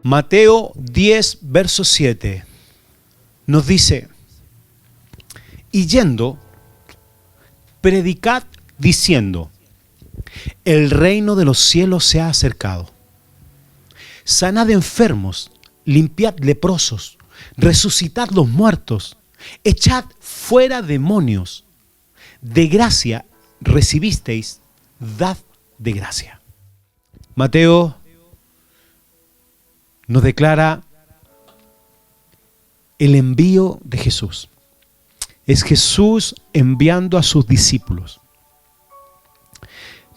Mateo 10, verso 7, nos dice: y yendo, predicad diciendo, el reino de los cielos se ha acercado. Sanad enfermos, limpiad leprosos, resucitad los muertos, echad fuera demonios. De gracia recibisteis, dad de gracia. Mateo nos declara el envío de Jesús. Es Jesús enviando a sus discípulos.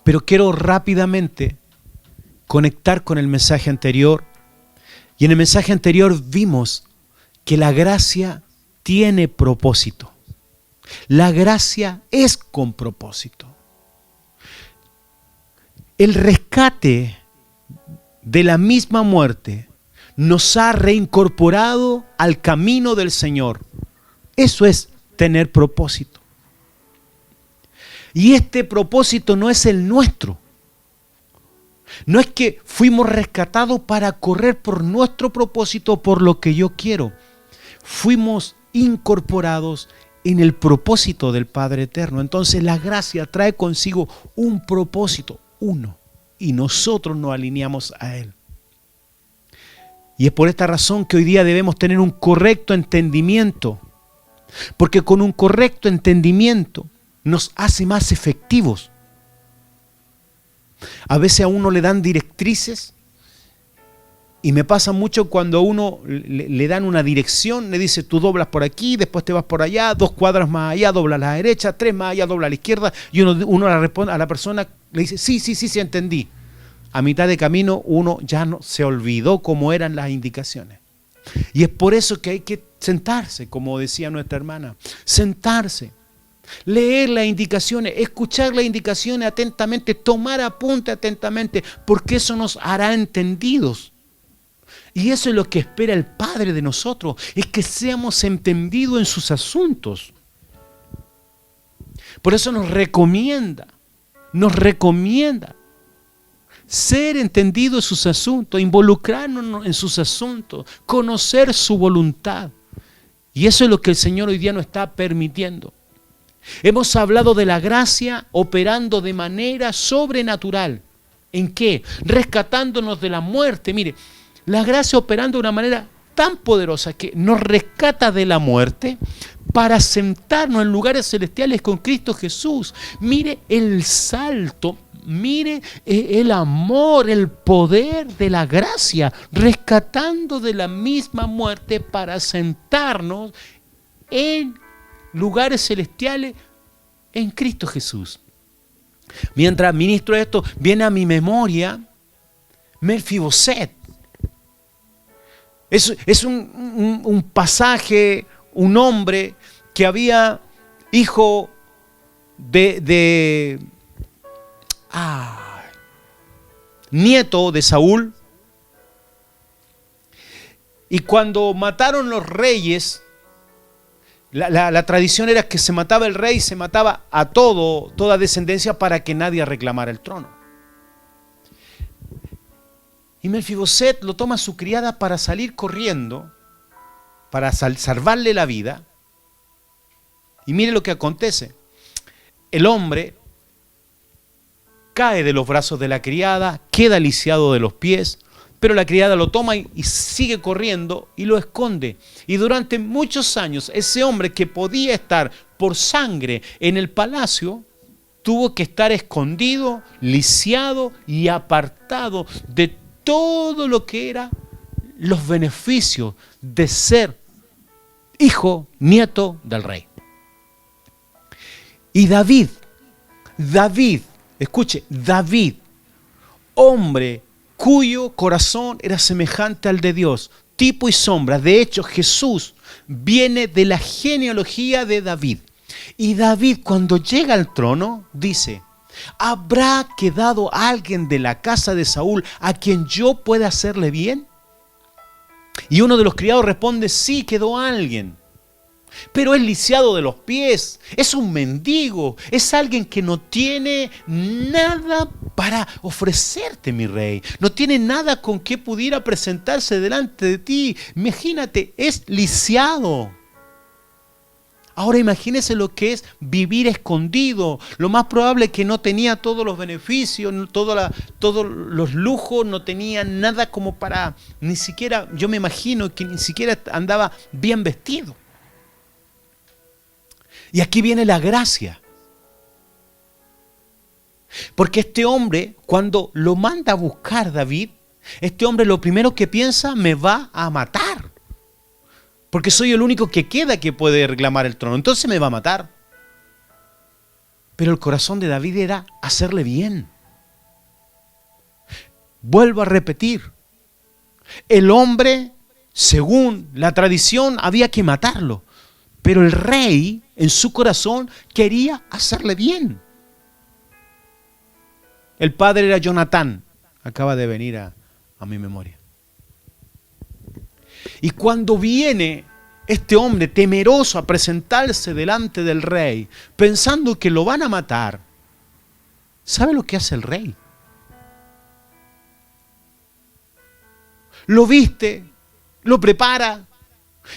Pero quiero rápidamente conectar con el mensaje anterior. Y en el mensaje anterior vimos que la gracia tiene propósito. La gracia es con propósito. El rescate de la misma muerte nos ha reincorporado al camino del Señor. Eso es tener propósito. Y este propósito no es el nuestro. No es que fuimos rescatados para correr por nuestro propósito, por lo que yo quiero. Fuimos incorporados en el propósito del Padre Eterno. Entonces la gracia trae consigo un propósito, uno, y nosotros nos alineamos a Él. Y es por esta razón que hoy día debemos tener un correcto entendimiento, porque con un correcto entendimiento nos hace más efectivos. A veces a uno le dan directrices, y me pasa mucho cuando a uno le dan una dirección, le dice: tú doblas por aquí, después te vas por allá, 2 cuadras más allá, doblas a la derecha, 3 más allá, dobla a la izquierda, y uno le responde a la persona, le dice: sí, entendí. A mitad de camino uno ya no se olvidó cómo eran las indicaciones. Y es por eso que hay que sentarse, como decía nuestra hermana, sentarse, leer las indicaciones, escuchar las indicaciones atentamente, tomar apunte atentamente, porque eso nos hará entendidos. Y eso es lo que espera el Padre de nosotros, es que seamos entendidos en sus asuntos. Por eso nos recomienda ser entendido en sus asuntos, involucrarnos en sus asuntos, conocer su voluntad. Y eso es lo que el Señor hoy día nos está permitiendo. Hemos hablado de la gracia operando de manera sobrenatural. ¿En qué? Rescatándonos de la muerte. Mire, la gracia operando de una manera tan poderosa que nos rescata de la muerte para sentarnos en lugares celestiales con Cristo Jesús. Mire el salto. Mire el amor, el poder de la gracia, rescatando de la misma muerte para sentarnos en lugares celestiales en Cristo Jesús. Mientras ministro esto, viene a mi memoria Mefiboset. Es un pasaje, un hombre que había hijo nieto de Saúl, y cuando mataron los reyes, la tradición era que se mataba el rey, se mataba a toda descendencia para que nadie reclamara el trono. Y Mefiboset lo toma su criada para salir corriendo, para salvarle la vida. Y mire lo que acontece. El hombre cae de los brazos de la criada, queda lisiado de los pies, pero la criada lo toma y sigue corriendo y lo esconde. Y durante muchos años ese hombre que podía estar por sangre en el palacio, tuvo que estar escondido, lisiado y apartado de todo lo que eran los beneficios de ser hijo, nieto del rey. Y David, escuche, David, hombre cuyo corazón era semejante al de Dios, tipo y sombra. De hecho, Jesús viene de la genealogía de David. Y David, cuando llega al trono, dice: ¿habrá quedado alguien de la casa de Saúl a quien yo pueda hacerle bien? Y uno de los criados responde: sí, quedó alguien. pero es lisiado de los pies, es un mendigo, es alguien que no tiene nada para ofrecerte, mi rey. No tiene nada con que pudiera presentarse delante de ti. Imagínate, es lisiado. Ahora imagínese lo que es vivir escondido. Lo más probable es que no tenía todos los beneficios, todos los lujos, no tenía nada como para, ni siquiera, yo me imagino que ni siquiera andaba bien vestido. Y aquí viene la gracia. Porque este hombre, cuando lo manda a buscar David, este hombre lo primero que piensa, me va a matar. Porque soy el único que queda que puede reclamar el trono. Entonces me va a matar. Pero el corazón de David era hacerle bien. Vuelvo a repetir. El hombre, según la tradición, había que matarlo. Pero el rey, en su corazón, quería hacerle bien. El padre era Jonatán. Acaba de venir a mi memoria. Y cuando viene este hombre temeroso a presentarse delante del rey, pensando que lo van a matar, ¿sabe lo que hace el rey? Lo viste, lo prepara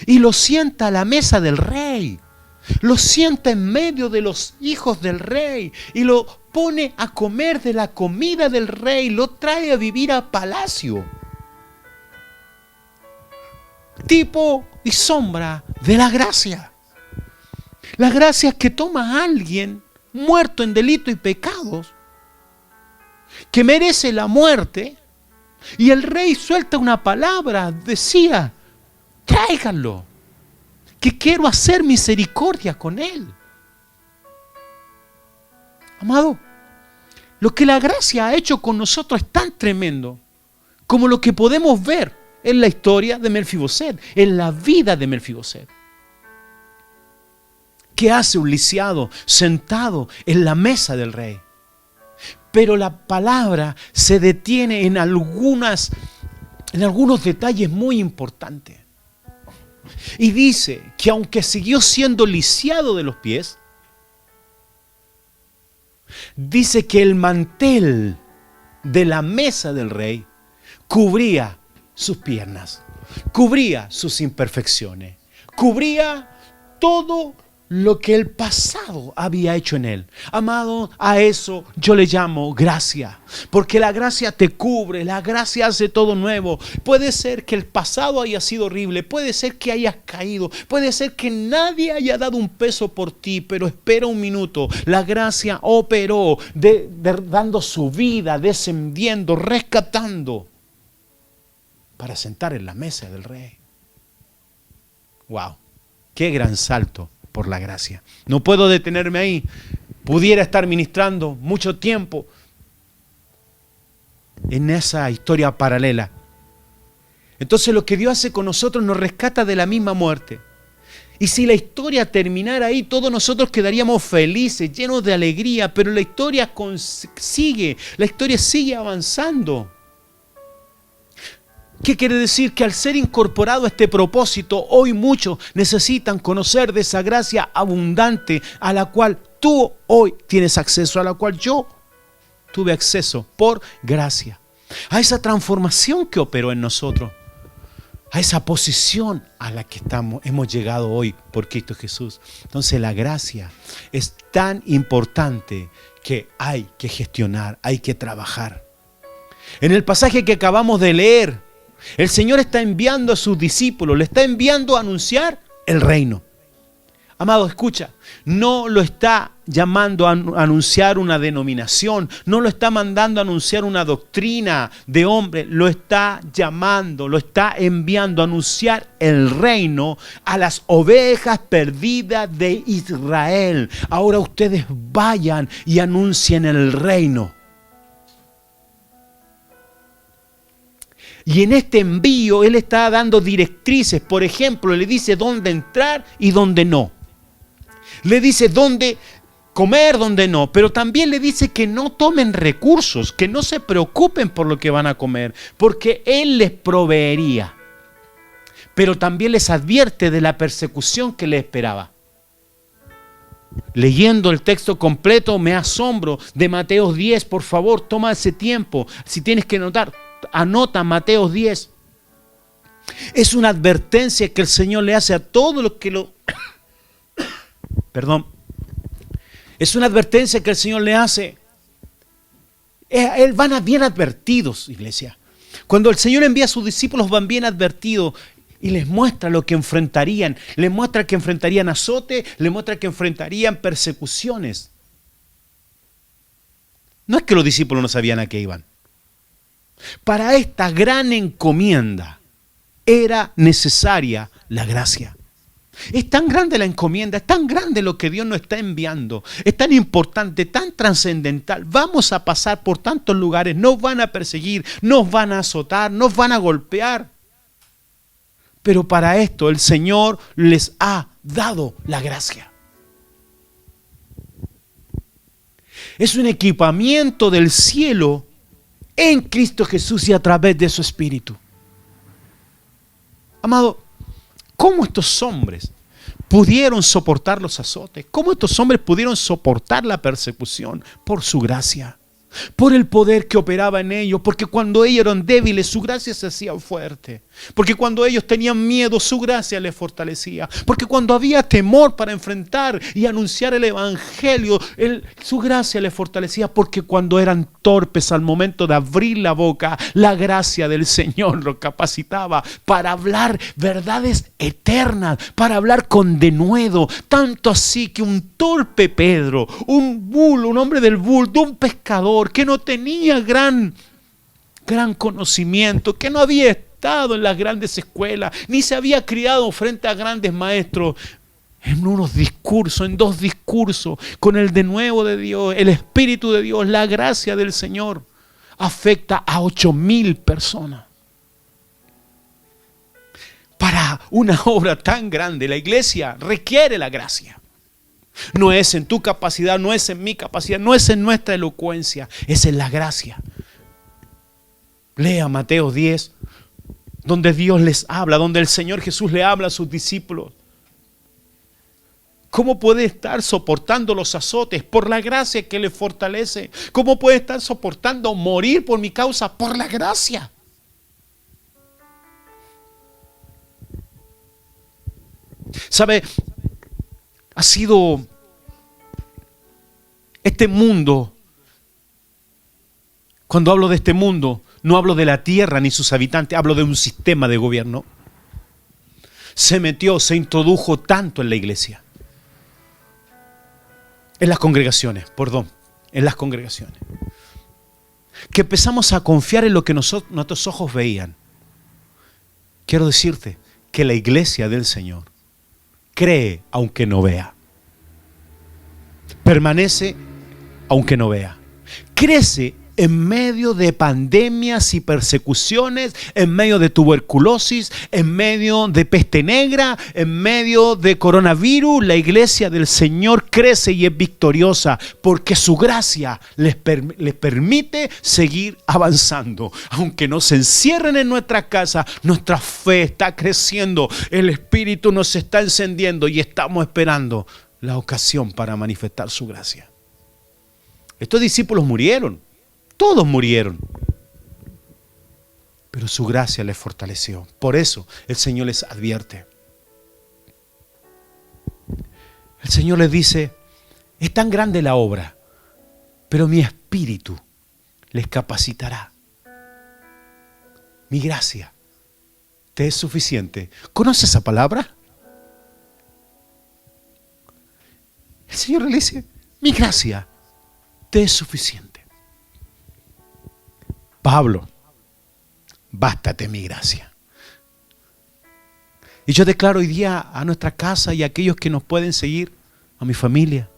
y lo sienta a la mesa del rey. Lo sienta en medio de los hijos del rey y lo pone a comer de la comida del rey, lo trae a vivir a palacio. Tipo y sombra de la gracia. La gracia es que toma a alguien muerto en delito y pecados, que merece la muerte, y el rey suelta una palabra, decía, tráiganlo, que quiero hacer misericordia con él. Amado, lo que la gracia ha hecho con nosotros es tan tremendo como lo que podemos ver en la historia de Melfiboset, en la vida de Melfiboset. ¿Qué hace un lisiado sentado en la mesa del rey? Pero la palabra se detiene en algunos detalles muy importantes. Y dice que aunque siguió siendo lisiado de los pies, dice que el mantel de la mesa del rey cubría sus piernas, cubría sus imperfecciones, cubría todo lo que el pasado había hecho en él. Amado, a eso yo le llamo gracia, porque la gracia te cubre, la gracia hace todo nuevo. Puede ser que el pasado haya sido horrible, puede ser que hayas caído, puede ser que nadie haya dado un peso por ti, pero espera un minuto, la gracia operó, dando su vida, descendiendo, rescatando, para sentar en la mesa del rey. ¡Wow! ¡Qué gran salto por la gracia! No puedo detenerme ahí. Pudiera estar ministrando mucho tiempo en esa historia paralela. Entonces lo que Dios hace con nosotros nos rescata de la misma muerte. Y si la historia terminara ahí, todos nosotros quedaríamos felices, llenos de alegría, pero la historia sigue avanzando. ¿Qué quiere decir? Que al ser incorporado a este propósito, hoy muchos necesitan conocer de esa gracia abundante a la cual tú hoy tienes acceso, a la cual yo tuve acceso por gracia. A esa transformación que operó en nosotros, a esa posición a la que hemos llegado hoy por Cristo Jesús. Entonces la gracia es tan importante que hay que gestionar, hay que trabajar. En el pasaje que acabamos de leer, el Señor está enviando a sus discípulos, le está enviando a anunciar el reino. Amado, escucha, no lo está llamando a anunciar una denominación, no lo está mandando a anunciar una doctrina de hombre, lo está llamando, lo está enviando a anunciar el reino a las ovejas perdidas de Israel. Ahora ustedes vayan y anuncien el reino. Y en este envío Él está dando directrices. Por ejemplo, le dice dónde entrar y dónde no. Le dice dónde comer, dónde no. Pero también le dice que no tomen recursos, que no se preocupen por lo que van a comer, porque Él les proveería. pero también les advierte de la persecución que les esperaba. Leyendo el texto completo me asombro de Mateo 10, por favor, toma ese tiempo. Si tienes que anotar, anota Mateo 10. Es una advertencia que el Señor le hace a todos los que lo... Perdón. Es una advertencia que el Señor le hace. Van bien advertidos, iglesia. Cuando el Señor envía a sus discípulos van bien advertidos y les muestra lo que enfrentarían. Les muestra que enfrentarían azote, les muestra que enfrentarían persecuciones. No es que los discípulos no sabían a qué iban. Para esta gran encomienda era necesaria la gracia. Es tan grande la encomienda, es tan grande lo que Dios nos está enviando, es tan importante, tan trascendental. Vamos a pasar por tantos lugares, nos van a perseguir, nos van a azotar, nos van a golpear. Pero para esto el Señor les ha dado la gracia. Es un equipamiento del cielo en Cristo Jesús y a través de su Espíritu. Amado, ¿cómo estos hombres pudieron soportar los azotes? ¿Cómo estos hombres pudieron soportar la persecución? Por su gracia, por el poder que operaba en ellos, porque cuando ellos eran débiles, su gracia se hacía fuerte. Porque cuando ellos tenían miedo, su gracia les fortalecía. Porque cuando había temor para enfrentar y anunciar el Evangelio, su gracia les fortalecía. Porque cuando eran torpes al momento de abrir la boca, la gracia del Señor los capacitaba para hablar verdades eternas, para hablar con denuedo. Tanto así que un torpe Pedro, un hombre del bulto, un pescador que no tenía gran conocimiento, que no había estado en las grandes escuelas, ni se había criado frente a grandes maestros, en dos discursos, con el denuedo de Dios, el Espíritu de Dios, la gracia del Señor, afecta a 8,000 personas. Para una obra tan grande, la iglesia requiere la gracia. No es en tu capacidad, no es en mi capacidad, no es en nuestra elocuencia, es en la gracia. Lea Mateo 10, donde Dios les habla, donde el Señor Jesús le habla a sus discípulos. ¿Cómo puede estar soportando los azotes? Por la gracia que le fortalece. ¿Cómo puede estar soportando morir por mi causa? Por la gracia. ¿Sabe? Ha sido este mundo. Cuando hablo de este mundo, no hablo de la tierra ni sus habitantes, hablo de un sistema de gobierno. Se introdujo tanto en la iglesia. En las congregaciones, que empezamos a confiar en lo que nuestros ojos veían. Quiero decirte que la iglesia del Señor cree aunque no vea. Permanece aunque no vea. Crece en medio de pandemias y persecuciones, en medio de tuberculosis, en medio de peste negra, en medio de coronavirus. La iglesia del Señor crece y es victoriosa porque su gracia les permite seguir avanzando. Aunque nos encierren en nuestra casa, nuestra fe está creciendo, el Espíritu nos está encendiendo y estamos esperando la ocasión para manifestar su gracia. Estos discípulos murieron. Todos murieron, pero su gracia les fortaleció. Por eso el Señor les advierte. El Señor les dice, es tan grande la obra, pero mi Espíritu les capacitará. Mi gracia te es suficiente. ¿Conoce esa palabra? El Señor le dice, mi gracia te es suficiente. Pablo, bástate mi gracia. Y yo declaro hoy día a nuestra casa y a aquellos que nos pueden seguir, a mi familia,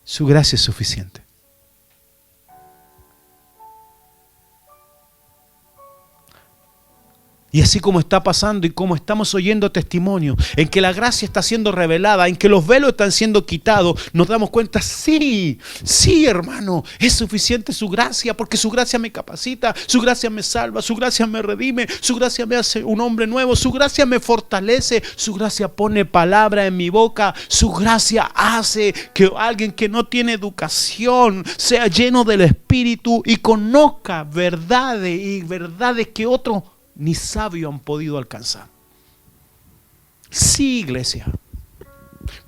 su gracia es suficiente. Y así como está pasando y como estamos oyendo testimonio, en que la gracia está siendo revelada, en que los velos están siendo quitados, nos damos cuenta, sí, hermano, es suficiente su gracia, porque su gracia me capacita, su gracia me salva, su gracia me redime, su gracia me hace un hombre nuevo, su gracia me fortalece, su gracia pone palabra en mi boca, su gracia hace que alguien que no tiene educación sea lleno del Espíritu y conozca verdades que otros ni sabios han podido alcanzar. Sí, iglesia.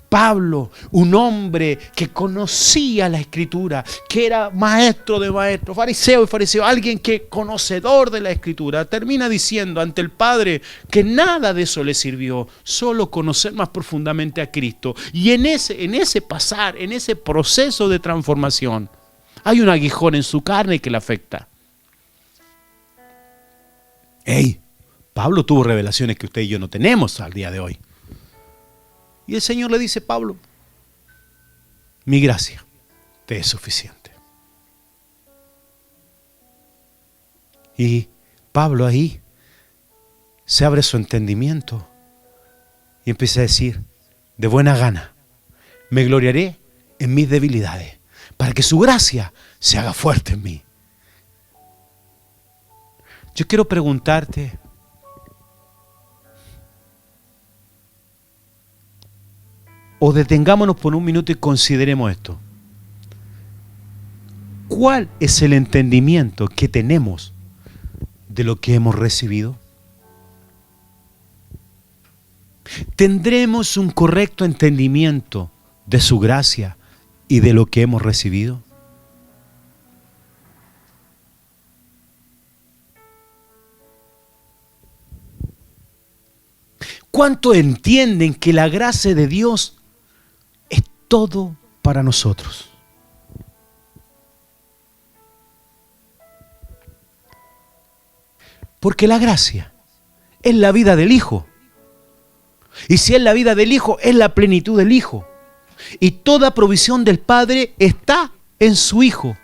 Pablo, un hombre que conocía la Escritura, que era maestro de maestros, fariseo de fariseo, alguien que conocedor de la Escritura, termina diciendo ante el Padre que nada de eso le sirvió, solo conocer más profundamente a Cristo. Y en ese pasar, en ese proceso de transformación, hay un aguijón en su carne que le afecta. Pablo tuvo revelaciones que usted y yo no tenemos al día de hoy. Y el Señor le dice, Pablo, mi gracia te es suficiente. Y Pablo ahí se abre su entendimiento y empieza a decir, de buena gana, me gloriaré en mis debilidades, para que su gracia se haga fuerte en mí. Yo quiero preguntarte, o detengámonos por un minuto y consideremos esto. ¿Cuál es el entendimiento que tenemos de lo que hemos recibido? ¿Tendremos un correcto entendimiento de su gracia y de lo que hemos recibido? ¿Cuánto entienden que la gracia de Dios es todo para nosotros? Porque la gracia es la vida del Hijo. Y si es la vida del Hijo, es la plenitud del Hijo. Y toda provisión del Padre está en su Hijo.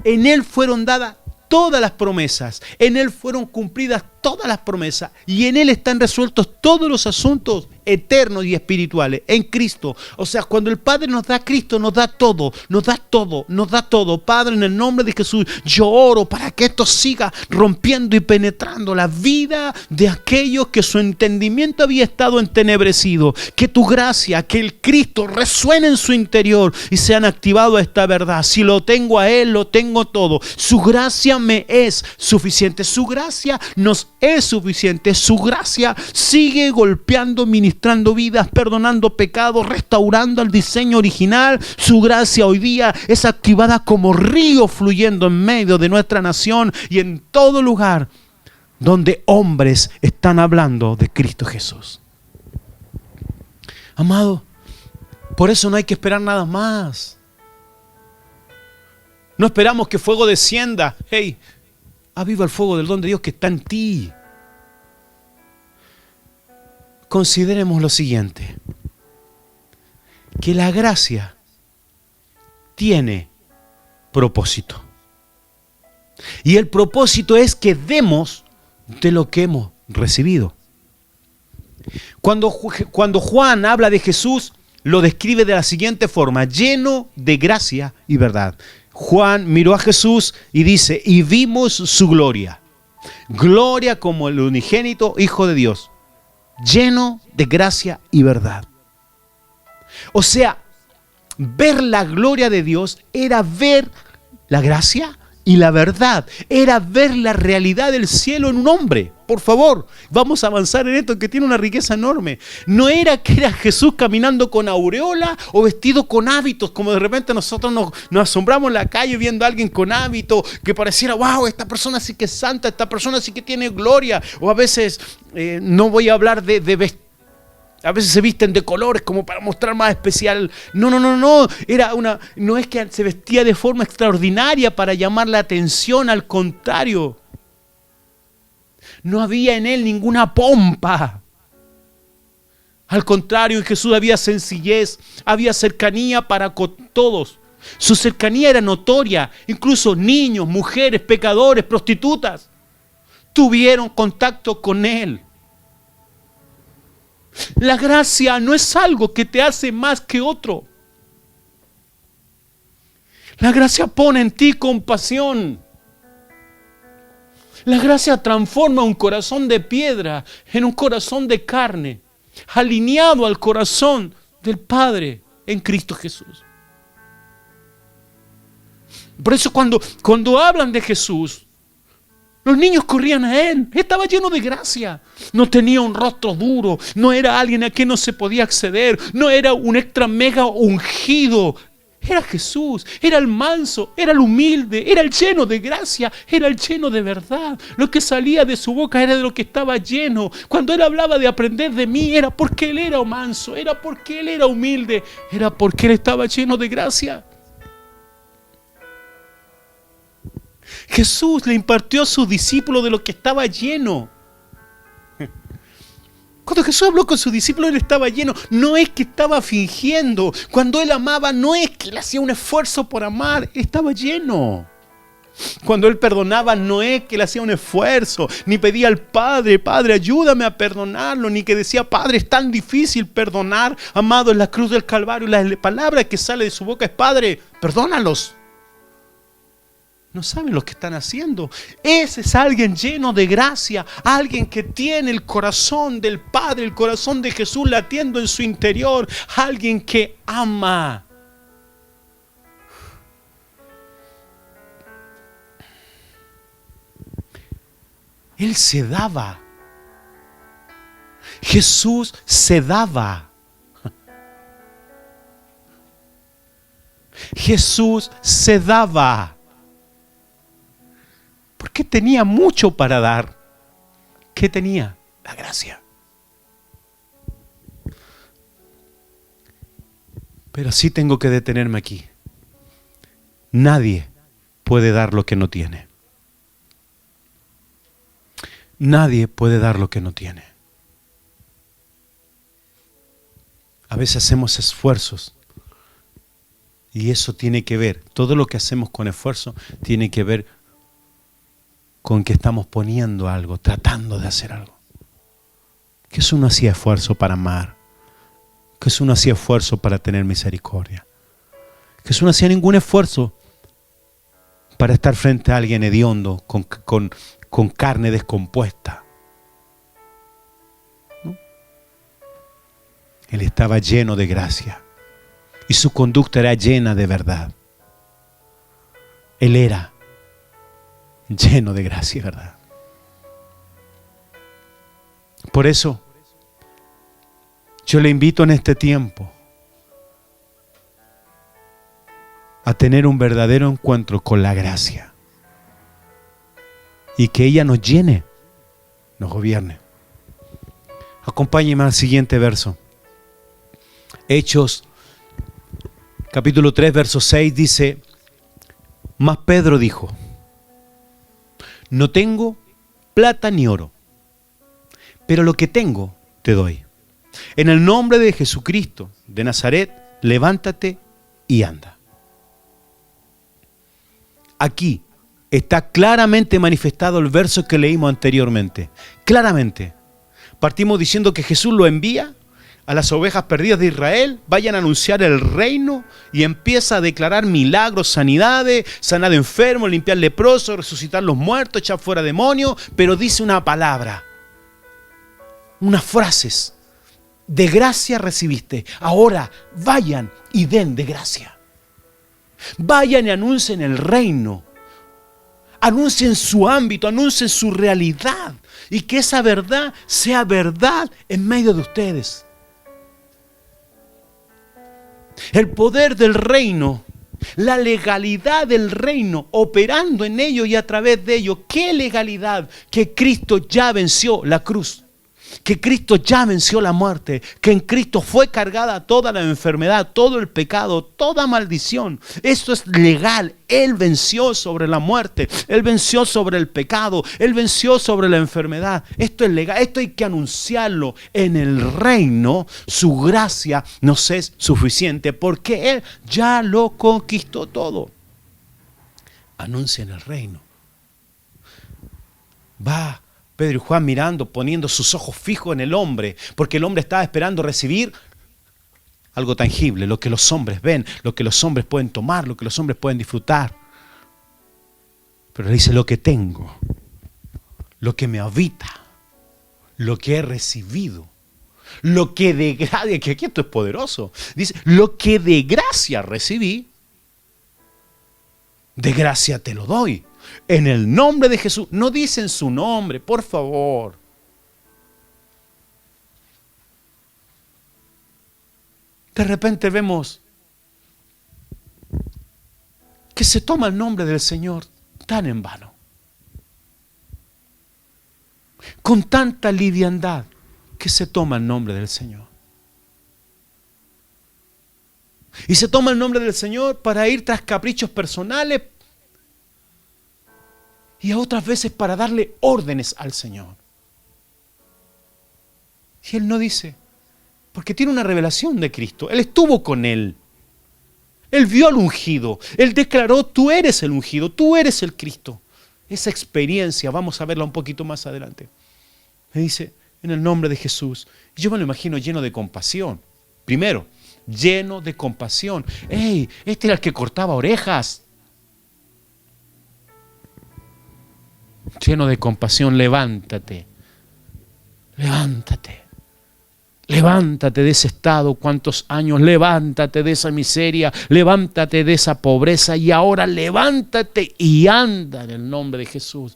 En Él fueron dadas todas las promesas. En Él fueron cumplidas todas las promesas. Y en Él están resueltos todos los asuntos eternos y espirituales. En Cristo. O sea, cuando el Padre nos da a Cristo, nos da todo. Nos da todo. Nos da todo. Padre, en el nombre de Jesús, yo oro para que esto siga rompiendo y penetrando la vida de aquellos que su entendimiento había estado entenebrecido. Que tu gracia, que el Cristo resuene en su interior y sean activados a esta verdad. Si lo tengo a Él, lo tengo todo. Su gracia me es suficiente. Su gracia nos es suficiente. Su gracia sigue golpeando, ministrando vidas, perdonando pecados, restaurando el diseño original. Su gracia hoy día es activada como río fluyendo en medio de nuestra nación y en todo lugar donde hombres están hablando de Cristo Jesús. Amado, por eso no hay que esperar nada más. No esperamos que fuego descienda. Hey, aviva el fuego del don de Dios que está en ti. Consideremos lo siguiente, que la gracia tiene propósito. Y el propósito es que demos de lo que hemos recibido. Cuando Juan habla de Jesús, lo describe de la siguiente forma, lleno de gracia y verdad. Juan miró a Jesús y dice, y vimos su gloria. Gloria como el unigénito Hijo de Dios, lleno de gracia y verdad. O sea, ver la gloria de Dios era ver la gracia y la verdad. Era ver la realidad del cielo en un hombre. Por favor, vamos a avanzar en esto que tiene una riqueza enorme. No era que era Jesús caminando con aureola o vestido con hábitos, como de repente nosotros nos asombramos en la calle viendo a alguien con hábito que pareciera, wow, esta persona sí que es santa, esta persona sí que tiene gloria. O a veces, no voy a hablar de vestir. A veces se visten de colores como para mostrar más especial. No. No es que se vestía de forma extraordinaria para llamar la atención, al contrario. No había en él ninguna pompa. Al contrario, en Jesús había sencillez, había cercanía para con todos. Su cercanía era notoria, incluso niños, mujeres, pecadores, prostitutas. tuvieron contacto con Él. La gracia no es algo que te hace más que otro. La gracia pone en ti compasión. La gracia transforma un corazón de piedra en un corazón de carne, alineado al corazón del Padre en Cristo Jesús. Por eso cuando hablan de Jesús, los niños corrían a Él. Estaba lleno de gracia. No tenía un rostro duro. No era alguien a quien no se podía acceder. No era un extra mega ungido. Era Jesús. Era el manso. Era el humilde. Era el lleno de gracia. Era el lleno de verdad. Lo que salía de su boca era de lo que estaba lleno. Cuando Él hablaba de aprender de mí, era porque Él era manso. Era porque Él era humilde. Era porque Él estaba lleno de gracia. Jesús le impartió a sus discípulos de lo que estaba lleno. Cuando Jesús habló con sus discípulos, Él estaba lleno. No es que estaba fingiendo. Cuando Él amaba, no es que Él hacía un esfuerzo por amar. Estaba lleno. Cuando Él perdonaba, no es que Él hacía un esfuerzo. Ni pedía al Padre, Padre, ayúdame a perdonarlo. Ni que decía, Padre, es tan difícil perdonar. Amado, en la cruz del Calvario, la palabra que sale de su boca es, Padre, perdónalos. No saben lo que están haciendo. Ese es alguien lleno de gracia, alguien que tiene el corazón del Padre, el corazón de Jesús latiendo en su interior, alguien que ama. Él se daba. Jesús se daba. Jesús se daba. Porque tenía mucho para dar. ¿Qué tenía? La gracia. Pero sí tengo que detenerme aquí. Nadie puede dar lo que no tiene. Nadie puede dar lo que no tiene. A veces hacemos esfuerzos. Y eso tiene que ver, todo lo que hacemos con esfuerzo tiene que ver con que estamos poniendo algo, tratando de hacer algo. Jesús no hacía esfuerzo para amar. Jesús no hacía esfuerzo para tener misericordia. Jesús no hacía ningún esfuerzo para estar frente a alguien hediondo, con carne descompuesta. ¿No? Él estaba lleno de gracia y su conducta era llena de verdad. Él era lleno de gracia, ¿verdad? Por eso, yo le invito en este tiempo a tener un verdadero encuentro con la gracia y que ella nos llene, nos gobierne. Acompáñenme al siguiente verso. Hechos, capítulo 3, verso 6 dice, mas Pedro dijo, no tengo plata ni oro, pero lo que tengo te doy. En el nombre de Jesucristo de Nazaret, levántate y anda. Aquí está claramente manifestado el verso que leímos anteriormente. Claramente. Partimos diciendo que Jesús lo envía a las ovejas perdidas de Israel, vayan a anunciar el reino, y empieza a declarar milagros, sanidades, sanar enfermos, limpiar leprosos, resucitar los muertos, echar fuera demonios, pero dice una palabra, unas frases: de gracia recibiste, ahora vayan y den de gracia. Vayan y anuncien el reino, anuncien su ámbito, anuncien su realidad, y que esa verdad sea verdad en medio de ustedes. El poder del reino, la legalidad del reino operando en ellos y a través de ellos. ¿Qué legalidad? Que Cristo ya venció la cruz, que Cristo ya venció la muerte, que en Cristo fue cargada toda la enfermedad, todo el pecado, toda maldición. Esto es legal. Él venció sobre la muerte, Él venció sobre el pecado, Él venció sobre la enfermedad. Esto es legal, esto hay que anunciarlo. En el reino, su gracia nos es suficiente porque Él ya lo conquistó todo. Anuncia en el reino. Va Pedro y Juan mirando, poniendo sus ojos fijos en el hombre, porque el hombre estaba esperando recibir algo tangible, lo que los hombres ven, lo que los hombres pueden tomar, lo que los hombres pueden disfrutar. Pero le dice: lo que tengo, lo que me habita, lo que he recibido, lo que de gracia, que aquí esto es poderoso, dice: lo que de gracia recibí, de gracia te lo doy. En el nombre de Jesús. No dicen su nombre, por favor. De repente vemos que se toma el nombre del Señor tan en vano, con tanta liviandad, que se toma el nombre del Señor. Y se toma el nombre del Señor para ir tras caprichos personales y a otras veces para darle órdenes al Señor. Y Él no dice, porque tiene una revelación de Cristo. Él estuvo con Él. Él vio al ungido. Él declaró: tú eres el ungido, tú eres el Cristo. Esa experiencia, vamos a verla un poquito más adelante. Me dice: en el nombre de Jesús. Y yo me lo imagino lleno de compasión. Primero, lleno de compasión. ¡Ey! Este era el que cortaba orejas. Lleno de compasión: levántate. Levántate. Levántate de ese estado, cuántos años, levántate de esa miseria, levántate de esa pobreza y ahora levántate y anda en el nombre de Jesús.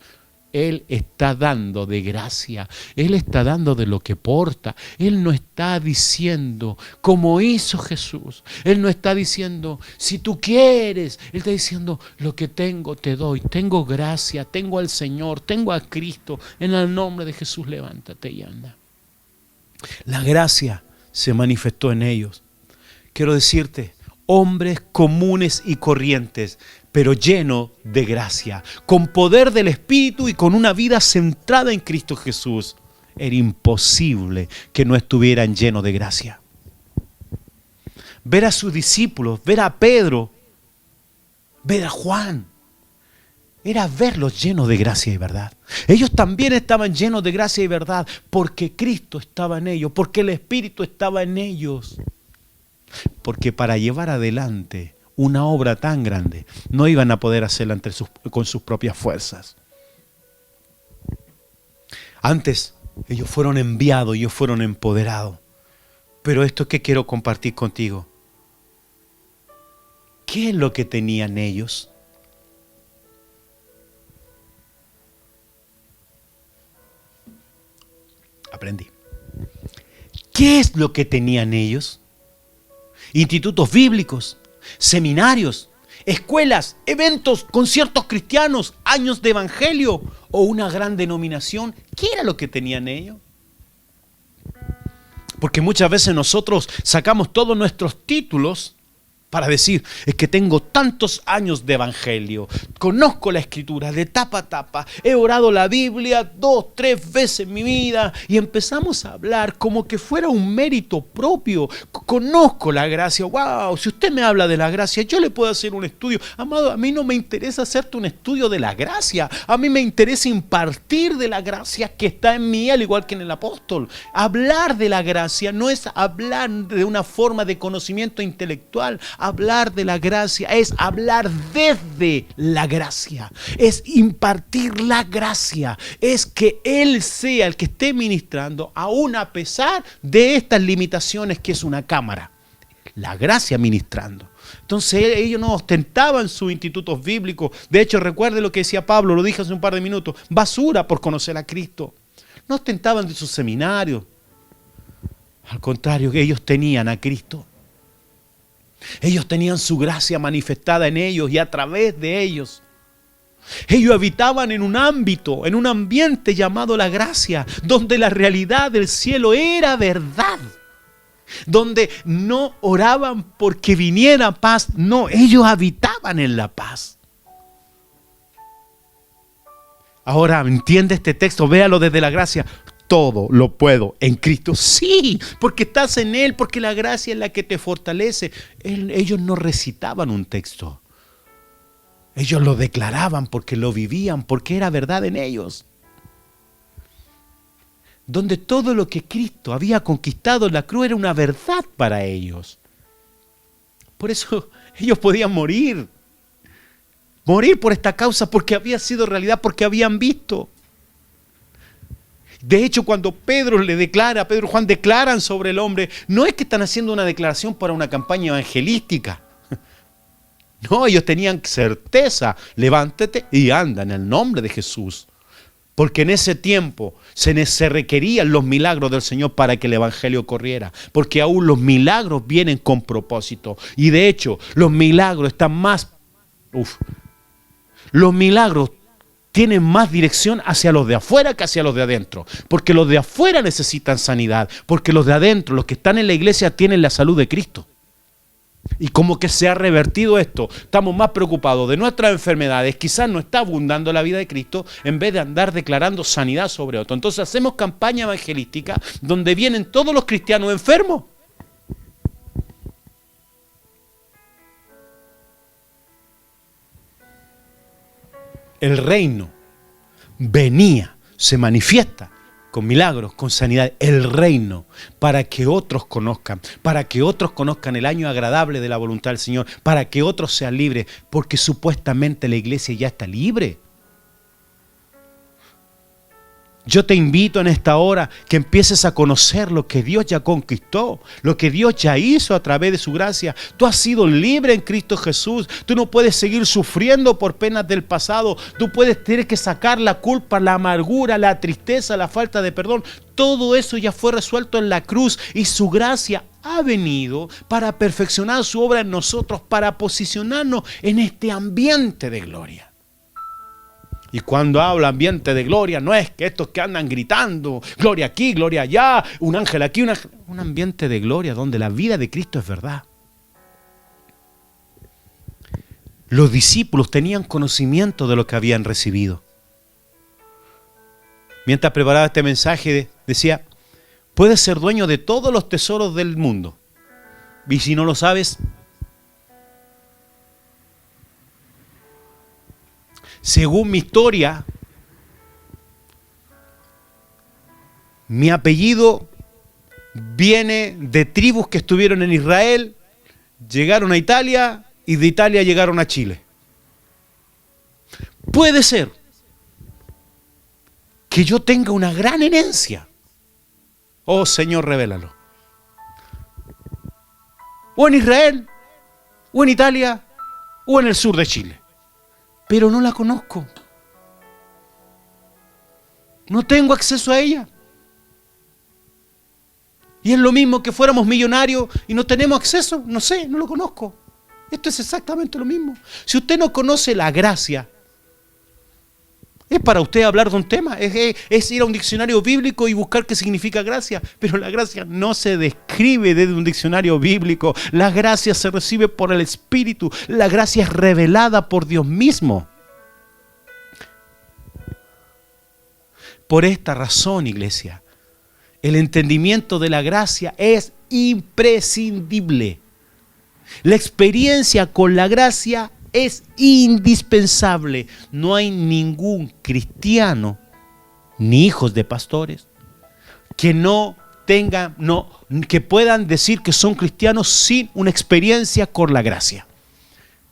Él está dando de gracia, Él está dando de lo que porta. Él no está diciendo como hizo Jesús. Él no está diciendo si tú quieres. Él está diciendo: lo que tengo te doy. Tengo gracia, tengo al Señor, tengo a Cristo. En el nombre de Jesús levántate y anda. La gracia se manifestó en ellos. Quiero decirte, hombres comunes y corrientes, pero llenos de gracia, con poder del Espíritu y con una vida centrada en Cristo Jesús. Era imposible que no estuvieran llenos de gracia. Ver a sus discípulos, ver a Pedro, ver a Juan, era verlos llenos de gracia y verdad. Ellos también estaban llenos de gracia y verdad porque Cristo estaba en ellos, porque el Espíritu estaba en ellos. Porque para llevar adelante una obra tan grande no iban a poder hacerla con sus propias fuerzas. Antes ellos fueron enviados, ellos fueron empoderados. Pero esto que quiero compartir contigo, ¿qué es lo que tenían ellos? Aprendí. ¿Qué es lo que tenían ellos? Institutos bíblicos, seminarios, escuelas, eventos, conciertos cristianos, años de evangelio o una gran denominación. ¿Qué era lo que tenían ellos? Porque muchas veces nosotros sacamos todos nuestros títulos para decir: es que tengo tantos años de evangelio, conozco la Escritura de tapa a tapa, he orado la Biblia 2, 3 veces en mi vida, y empezamos a hablar como que fuera un mérito propio. Conozco la gracia. Wow, si usted me habla de la gracia, yo le puedo hacer un estudio. Amado, a mí no me interesa hacerte un estudio de la gracia, a mí me interesa impartir de la gracia que está en mí, al igual que en el apóstol. Hablar de la gracia no es hablar de una forma de conocimiento intelectual. Hablar de la gracia es hablar desde la gracia, es impartir la gracia, es que Él sea el que esté ministrando, aún a pesar de estas limitaciones que es una cámara. La gracia ministrando. Entonces ellos no ostentaban sus institutos bíblicos. De hecho, recuerde lo que decía Pablo, lo dije hace un par de minutos: basura por conocer a Cristo. No ostentaban de sus seminarios. Al contrario, que ellos tenían a Cristo. Ellos tenían su gracia manifestada en ellos y a través de ellos. Ellos habitaban en un ámbito, en un ambiente llamado la gracia, donde la realidad del cielo era verdad. Donde no oraban porque viniera paz, no, ellos habitaban en la paz. Ahora, ¿entiende este texto? Véalo desde la gracia. Todo lo puedo en Cristo. Sí, porque estás en Él, porque la gracia es la que te fortalece. Ellos no recitaban un texto. Ellos lo declaraban porque lo vivían, porque era verdad en ellos. donde todo lo que Cristo había conquistado en la cruz era una verdad para ellos. Por eso ellos podían morir por esta causa, porque había sido realidad, porque habían visto. De hecho, cuando Pedro y Juan declaran sobre el hombre, no es que están haciendo una declaración para una campaña evangelística. No, ellos tenían certeza, levántate y anda en el nombre de Jesús. Porque en ese tiempo se requerían los milagros del Señor para que el evangelio corriera. Porque aún los milagros vienen con propósito. Y de hecho, los milagros están más... Los milagros tienen más dirección hacia los de afuera que hacia los de adentro. Porque los de afuera necesitan sanidad. Porque los de adentro, los que están en la iglesia, tienen la salud de Cristo. Y como que se ha revertido esto, estamos más preocupados de nuestras enfermedades, quizás no está abundando la vida de Cristo, en vez de andar declarando sanidad sobre otro. Entonces hacemos campaña evangelística donde vienen todos los cristianos enfermos. El reino venía, se manifiesta con milagros, con sanidad, el reino, para que otros conozcan el año agradable de la voluntad del Señor, para que otros sean libres, porque supuestamente la iglesia ya está libre. Yo te invito en esta hora que empieces a conocer lo que Dios ya conquistó, lo que Dios ya hizo a través de su gracia. Tú has sido libre en Cristo Jesús. Tú no puedes seguir sufriendo por penas del pasado. Tú puedes tener que sacar la culpa, la amargura, la tristeza, la falta de perdón. Todo eso ya fue resuelto en la cruz y su gracia ha venido para perfeccionar su obra en nosotros, para posicionarnos en este ambiente de gloria. Y cuando habla ambiente de gloria, no es que estos que andan gritando, gloria aquí, gloria allá, un ángel aquí, un ambiente de gloria donde la vida de Cristo es verdad. Los discípulos tenían conocimiento de lo que habían recibido. Mientras preparaba este mensaje, decía, puedes ser dueño de todos los tesoros del mundo. Y si no lo sabes, según mi historia, mi apellido viene de tribus que estuvieron en Israel, llegaron a Italia y de Italia llegaron a Chile. Puede ser que yo tenga una gran herencia. Oh Señor, revélalo. O en Israel, o en Italia, o en el sur de Chile. Pero no la conozco. No tengo acceso a ella. Y es lo mismo que fuéramos millonarios y no tenemos acceso. No sé, no lo conozco. Esto es exactamente lo mismo. Si usted no conoce la gracia, es para usted hablar de un tema. Es ir a un diccionario bíblico y buscar qué significa gracia. Pero la gracia no se describe desde un diccionario bíblico. La gracia se recibe por el Espíritu. La gracia es revelada por Dios mismo. Por esta razón, iglesia, el entendimiento de la gracia es imprescindible. La experiencia con la gracia es indispensable. No hay ningún cristiano, ni hijos de pastores, que que puedan decir que son cristianos sin una experiencia con la gracia.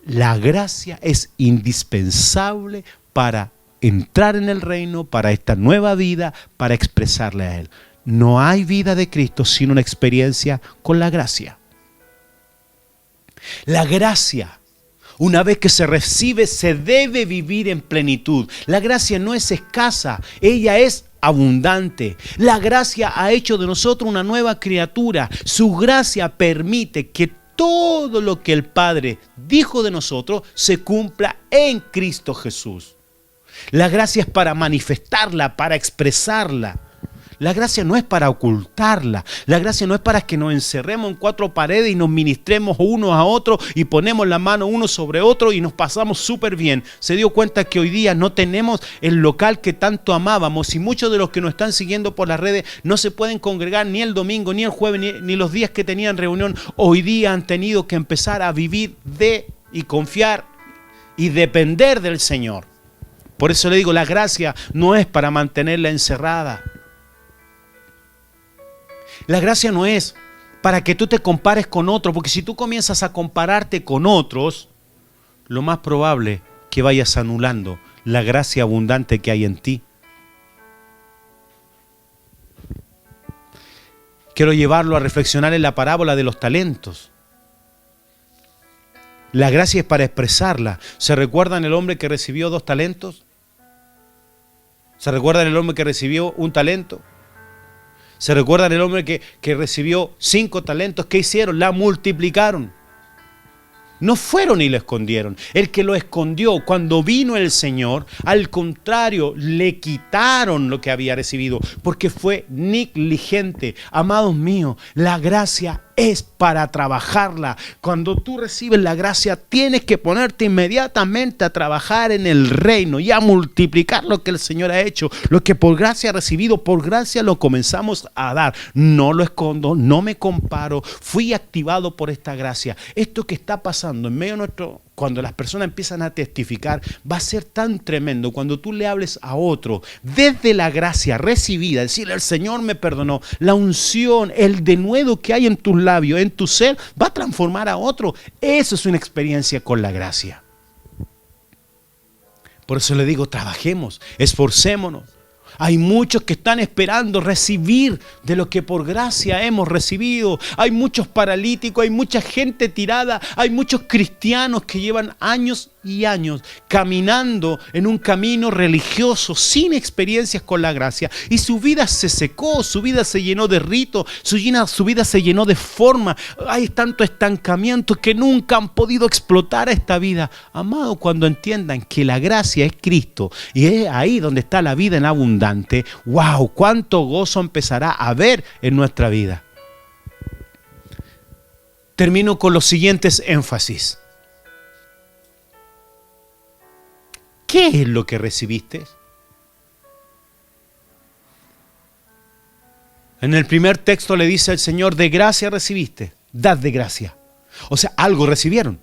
La gracia es indispensable para entrar en el reino, para esta nueva vida, para expresarle a Él. No hay vida de Cristo sin una experiencia con la gracia. La gracia, una vez que se recibe, se debe vivir en plenitud. La gracia no es escasa, ella es abundante. La gracia ha hecho de nosotros una nueva criatura. Su gracia permite que todo lo que el Padre dijo de nosotros se cumpla en Cristo Jesús. La gracia es para manifestarla, para expresarla. La gracia no es para ocultarla. La gracia no es para que nos encerremos en cuatro paredes y nos ministremos unos a otros y ponemos la mano uno sobre otro y nos pasamos súper bien. Se dio cuenta que hoy día no tenemos el local que tanto amábamos y muchos de los que nos están siguiendo por las redes no se pueden congregar ni el domingo, ni el jueves, ni los días que tenían reunión. Hoy día han tenido que empezar a vivir y confiar y depender del Señor. Por eso le digo, la gracia no es para mantenerla encerrada. La gracia no es para que tú te compares con otros, porque si tú comienzas a compararte con otros, lo más probable es que vayas anulando la gracia abundante que hay en ti. Quiero llevarlo a reflexionar en la parábola de los talentos. La gracia es para expresarla. ¿Se recuerdan el hombre que recibió 2 talentos? ¿Se recuerdan el hombre que recibió 1 talento? ¿Se recuerdan el hombre que recibió 5 talentos? ¿Qué hicieron? La multiplicaron. No fueron y lo escondieron. El que lo escondió cuando vino el Señor, al contrario, le quitaron lo que había recibido, porque fue negligente. Amados míos, la gracia es para trabajarla. Cuando tú recibes la gracia, tienes que ponerte inmediatamente a trabajar en el reino y a multiplicar lo que el Señor ha hecho. Lo que por gracia ha recibido, por gracia lo comenzamos a dar. No lo escondo, no me comparo. Fui activado por esta gracia. Esto que está pasando en medio de nuestro... Cuando las personas empiezan a testificar, va a ser tan tremendo cuando tú le hables a otro desde la gracia recibida, decirle: el Señor me perdonó, la unción, el denuedo que hay en tus labios, en tu ser, va a transformar a otro. Eso es una experiencia con la gracia. Por eso le digo, trabajemos, esforcémonos. Hay muchos que están esperando recibir de lo que por gracia hemos recibido. Hay muchos paralíticos, hay mucha gente tirada, hay muchos cristianos que llevan años y años caminando en un camino religioso sin experiencias con la gracia, y su vida se secó, su vida se llenó de ritos, su vida se llenó de forma. Hay tanto estancamiento que nunca han podido explotar esta vida. Amado, cuando entiendan que la gracia es Cristo y es ahí donde está la vida en abundante, wow, cuánto gozo empezará a haber en nuestra vida. Termino con los siguientes énfasis. ¿Qué es lo que recibiste? En el primer texto le dice el Señor: de gracia recibiste, dad de gracia. O sea, algo recibieron.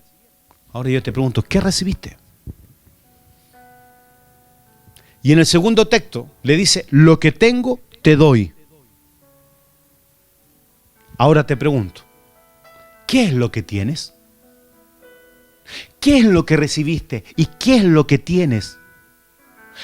Ahora yo te pregunto, ¿qué recibiste? Y en el segundo texto le dice: lo que tengo te doy. Ahora te pregunto, ¿qué es lo que tienes? ¿Qué es lo que recibiste y qué es lo que tienes?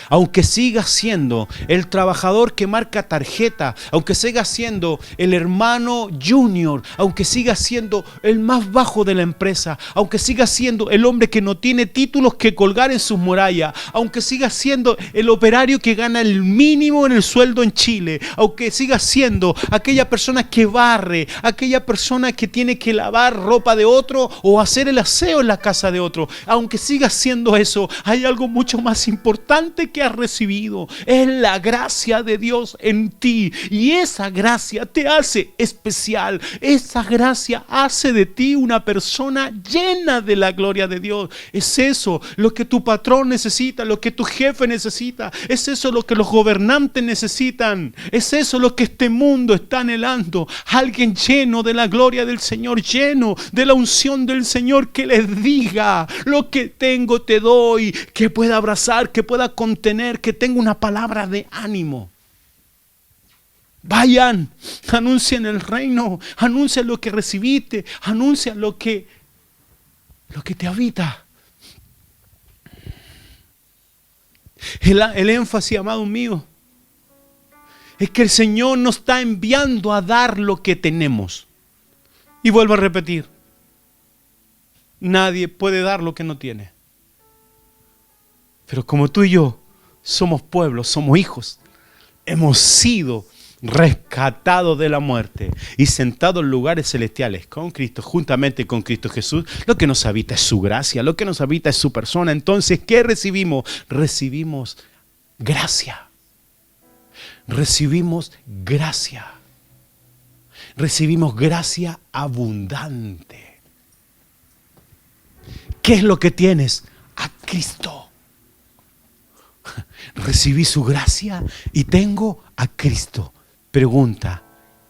Aunque sigas siendo el trabajador que marca tarjeta, aunque sigas siendo el hermano junior, aunque sigas siendo el más bajo de la empresa, aunque sigas siendo el hombre que no tiene títulos que colgar en sus murallas, aunque sigas siendo el operario que gana el mínimo en el sueldo en Chile, aunque sigas siendo aquella persona que barre, aquella persona que tiene que lavar ropa de otro o hacer el aseo en la casa de otro, aunque sigas siendo eso, hay algo mucho más importante que has recibido. Es la gracia de Dios en ti, y esa gracia te hace especial. Esa gracia hace de ti una persona llena de la gloria de Dios. Es eso lo que tu patrón necesita, lo que tu jefe necesita, es eso lo que los gobernantes necesitan, es eso lo que este mundo está anhelando. Alguien lleno de la gloria del Señor, lleno de la unción del Señor, que les diga: lo que tengo te doy, que pueda abrazar, que pueda contener, que tenga una palabra de ánimo. Vayan, anuncien el reino, anuncien lo que recibiste, anuncien lo que te habita. El énfasis, amado mío, es que el Señor nos está enviando a dar lo que tenemos. Y vuelvo a repetir, nadie puede dar lo que no tiene. Pero como tú y yo somos pueblos, somos hijos, hemos sido rescatados de la muerte y sentados en lugares celestiales con Cristo, juntamente con Cristo Jesús, lo que nos habita es su gracia, lo que nos habita es su persona. Entonces, ¿qué recibimos? Recibimos gracia. Recibimos gracia. Recibimos gracia abundante. ¿Qué es lo que tienes? A Cristo. Recibí su gracia y tengo a Cristo. Pregunta: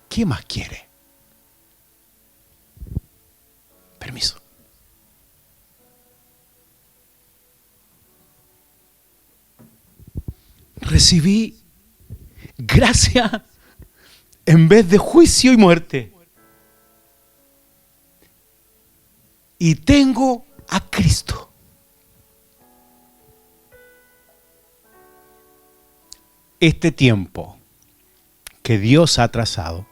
¿qué más quiere? Permiso. Recibí gracia en vez de juicio y muerte. Y tengo a Cristo. Este tiempo que Dios ha trazado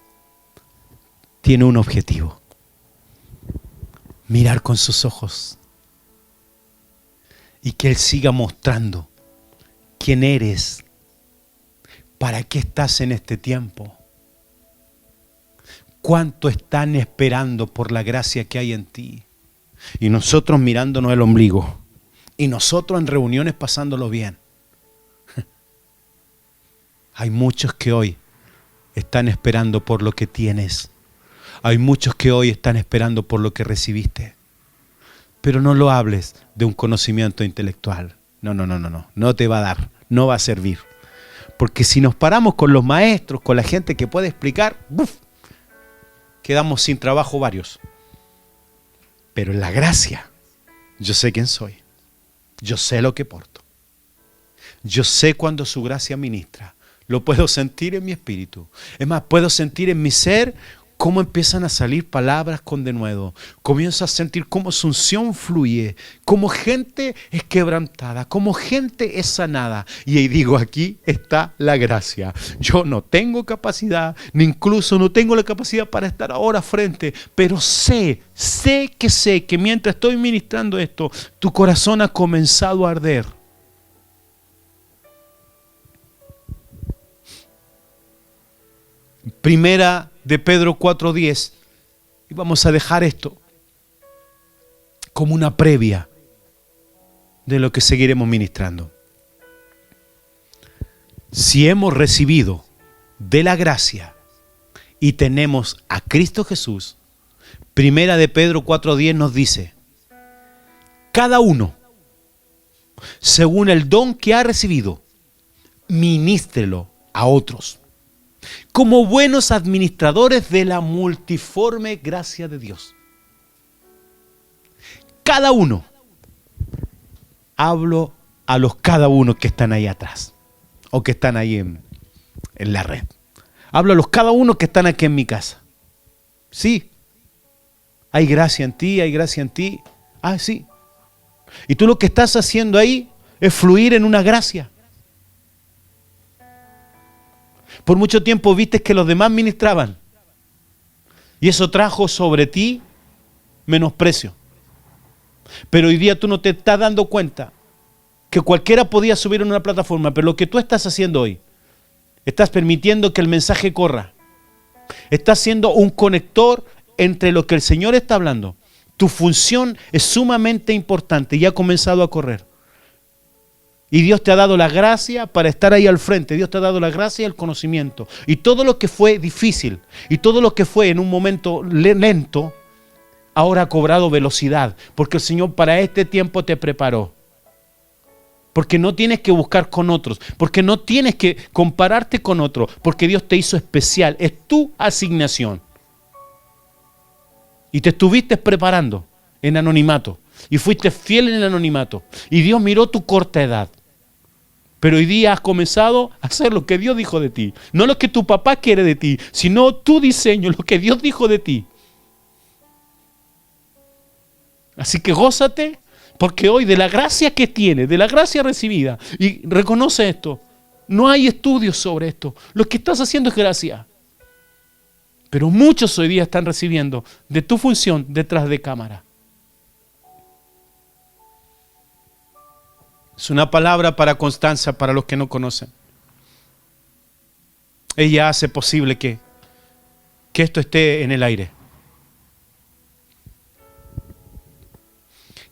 tiene un objetivo: mirar con sus ojos y que Él siga mostrando quién eres, para qué estás en este tiempo, cuánto están esperando por la gracia que hay en ti. Y nosotros mirándonos el ombligo, y nosotros en reuniones pasándolo bien. Hay muchos que hoy están esperando por lo que tienes. Hay muchos que hoy están esperando por lo que recibiste. Pero no lo hables de un conocimiento intelectual. No te va a dar, no va a servir. Porque si nos paramos con los maestros, con la gente que puede explicar, ¡buf!, quedamos sin trabajo varios. Pero en la gracia, yo sé quién soy. Yo sé lo que porto. Yo sé cuando su gracia ministra. Lo puedo sentir en mi espíritu. Es más, puedo sentir en mi ser cómo empiezan a salir palabras con denuedo. Comienzo a sentir cómo su unción fluye, cómo gente es quebrantada, cómo gente es sanada. Y ahí digo, aquí está la gracia. Yo no tengo capacidad, ni incluso no tengo la capacidad para estar ahora frente, pero sé que mientras estoy ministrando esto, tu corazón ha comenzado a arder. Primera de Pedro 4:10, y vamos a dejar esto como una previa de lo que seguiremos ministrando. Si hemos recibido de la gracia y tenemos a Cristo Jesús, Primera de Pedro 4:10 nos dice: cada uno, según el don que ha recibido, ministrelo a otros, como buenos administradores de la multiforme gracia de Dios. Cada uno. Hablo a los cada uno que están ahí atrás, o que están ahí en la red. Hablo a los cada uno que están aquí en mi casa. Sí, hay gracia en ti, hay gracia en ti. Ah, sí. Y tú lo que estás haciendo ahí es fluir en una gracia. Por mucho tiempo viste que los demás ministraban, y eso trajo sobre ti menosprecio. Pero hoy día tú no te estás dando cuenta que cualquiera podía subir en una plataforma, pero lo que tú estás haciendo hoy, estás permitiendo que el mensaje corra. Estás siendo un conector entre lo que el Señor está hablando. Tu función es sumamente importante y ha comenzado a correr. Y Dios te ha dado la gracia para estar ahí al frente. Dios te ha dado la gracia y el conocimiento. Y todo lo que fue difícil, y todo lo que fue en un momento lento, ahora ha cobrado velocidad. Porque el Señor para este tiempo te preparó. Porque no tienes que buscar con otros. Porque no tienes que compararte con otros. Porque Dios te hizo especial. Es tu asignación. Y te estuviste preparando en anonimato. Y fuiste fiel en el anonimato. Y Dios miró tu corta edad. Pero hoy día has comenzado a hacer lo que Dios dijo de ti. No lo que tu papá quiere de ti, sino tu diseño, lo que Dios dijo de ti. Así que gózate, porque hoy de la gracia que tienes, de la gracia recibida, y reconoce esto, no hay estudios sobre esto. Lo que estás haciendo es gracia. Pero muchos hoy día están recibiendo de tu función detrás de cámara. Es una palabra para Constanza, para los que no conocen. Ella hace posible que esto esté en el aire.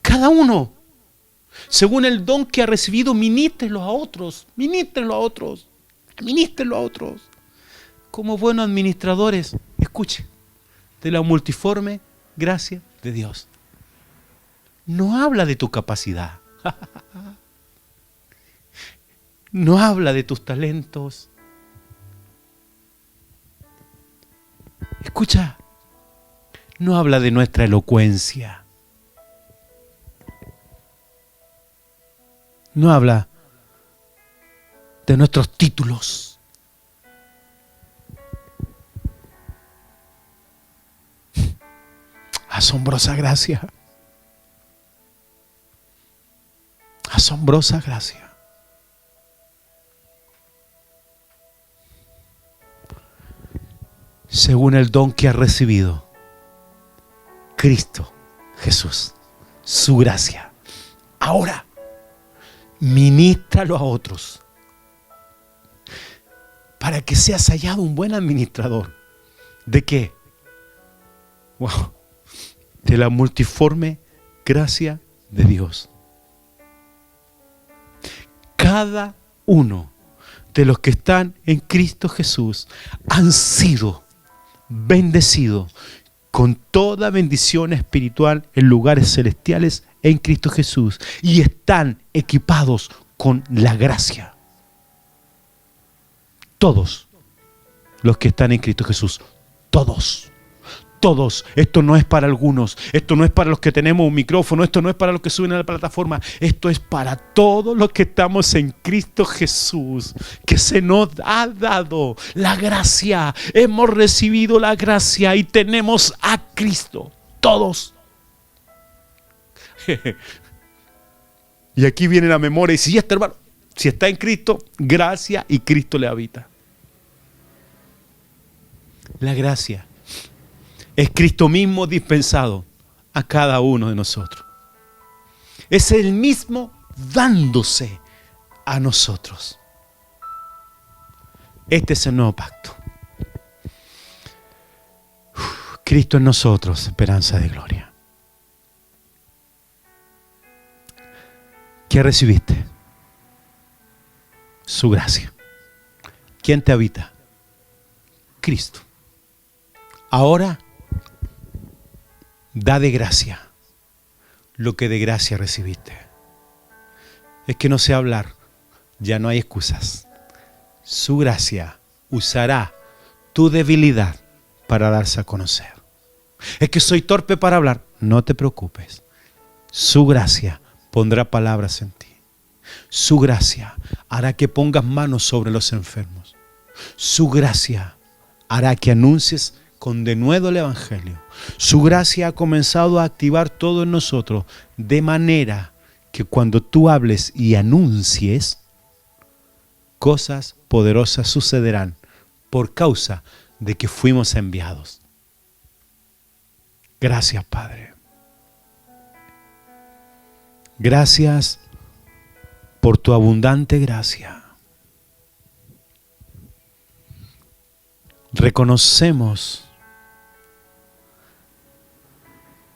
Cada uno, según el don que ha recibido, ministrelo a otros, ministrelo a otros, ministrelo a otros. Como buenos administradores, escuche, de la multiforme gracia de Dios. No habla de tu capacidad. No habla de tus talentos. Escucha, no habla de nuestra elocuencia. No habla de nuestros títulos. Asombrosa gracia. Asombrosa gracia. Según el don que has recibido, Cristo Jesús, su gracia. Ahora, ministralo a otros para que seas hallado un buen administrador. ¿De qué? Wow. De la multiforme gracia de Dios. Cada uno de los que están en Cristo Jesús han sido bendecidos con toda bendición espiritual en lugares celestiales en Cristo Jesús y están equipados con la gracia. Todos los que están en Cristo Jesús, todos. Todos. Esto no es para algunos, esto no es para los que tenemos un micrófono, esto no es para los que suben a la plataforma, esto es para todos los que estamos en Cristo Jesús, que se nos ha dado la gracia, hemos recibido la gracia y tenemos a Cristo, todos. Y aquí viene la memoria y dice, ya está, hermano, si está en Cristo, gracia y Cristo le habita. La gracia es Cristo mismo dispensado a cada uno de nosotros. Es Él mismo dándose a nosotros. Este es el nuevo pacto. Cristo en nosotros, esperanza de gloria. ¿Qué recibiste? Su gracia. ¿Quién te habita? Cristo. Ahora, da de gracia lo que de gracia recibiste. Es que no sé hablar, ya no hay excusas. Su gracia usará tu debilidad para darse a conocer. Es que soy torpe para hablar, no te preocupes. Su gracia pondrá palabras en ti. Su gracia hará que pongas manos sobre los enfermos. Su gracia hará que anuncies con denuedo el Evangelio. Su gracia ha comenzado a activar todo en nosotros, de manera que cuando tú hables y anuncies, cosas poderosas sucederán por causa de que fuimos enviados. Gracias, Padre. Gracias por tu abundante gracia. Reconocemos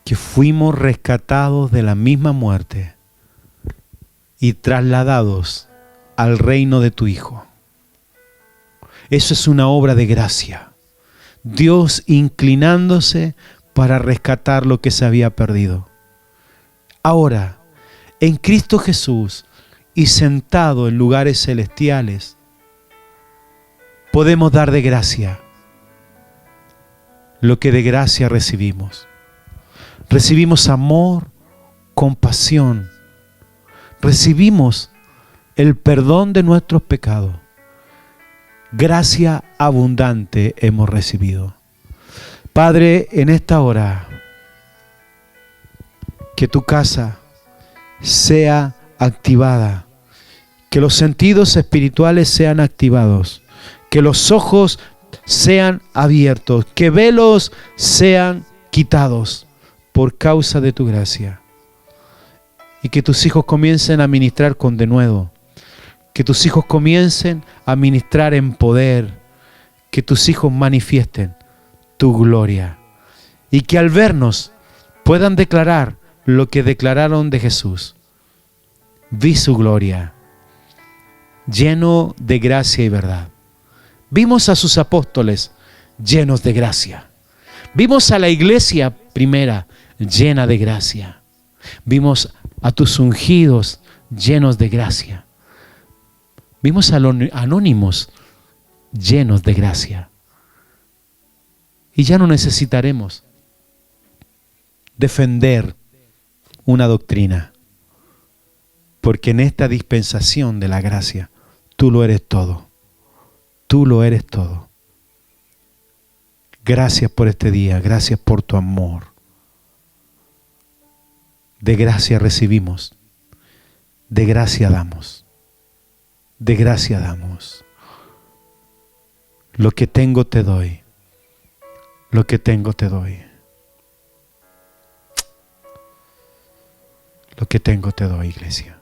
que fuimos rescatados de la misma muerte y trasladados al reino de tu Hijo. Eso es una obra de gracia. Dios inclinándose para rescatar lo que se había perdido. Ahora, en Cristo Jesús y sentado en lugares celestiales, podemos dar de gracia lo que de gracia recibimos. Recibimos amor, compasión. Recibimos el perdón de nuestros pecados. Gracia abundante hemos recibido. Padre, en esta hora, que tu casa sea activada, que los sentidos espirituales sean activados, que los ojos sean abiertos, que velos sean quitados por causa de tu gracia. Y que tus hijos comiencen a ministrar con denuedo. Que tus hijos comiencen a ministrar en poder. Que tus hijos manifiesten tu gloria. Y que al vernos puedan declarar lo que declararon de Jesús. Vi su gloria, lleno de gracia y verdad. Vimos a sus apóstoles llenos de gracia. Vimos a la iglesia primera llena de gracia. Vimos a tus ungidos llenos de gracia. Vimos a los anónimos llenos de gracia. Y ya no necesitaremos defender una doctrina, porque en esta dispensación de la gracia tú lo eres todo. Tú lo eres todo. Gracias por este día, gracias por tu amor. De gracia recibimos, de gracia damos, de gracia damos. Lo que tengo te doy, lo que tengo te doy. Lo que tengo te doy, iglesia.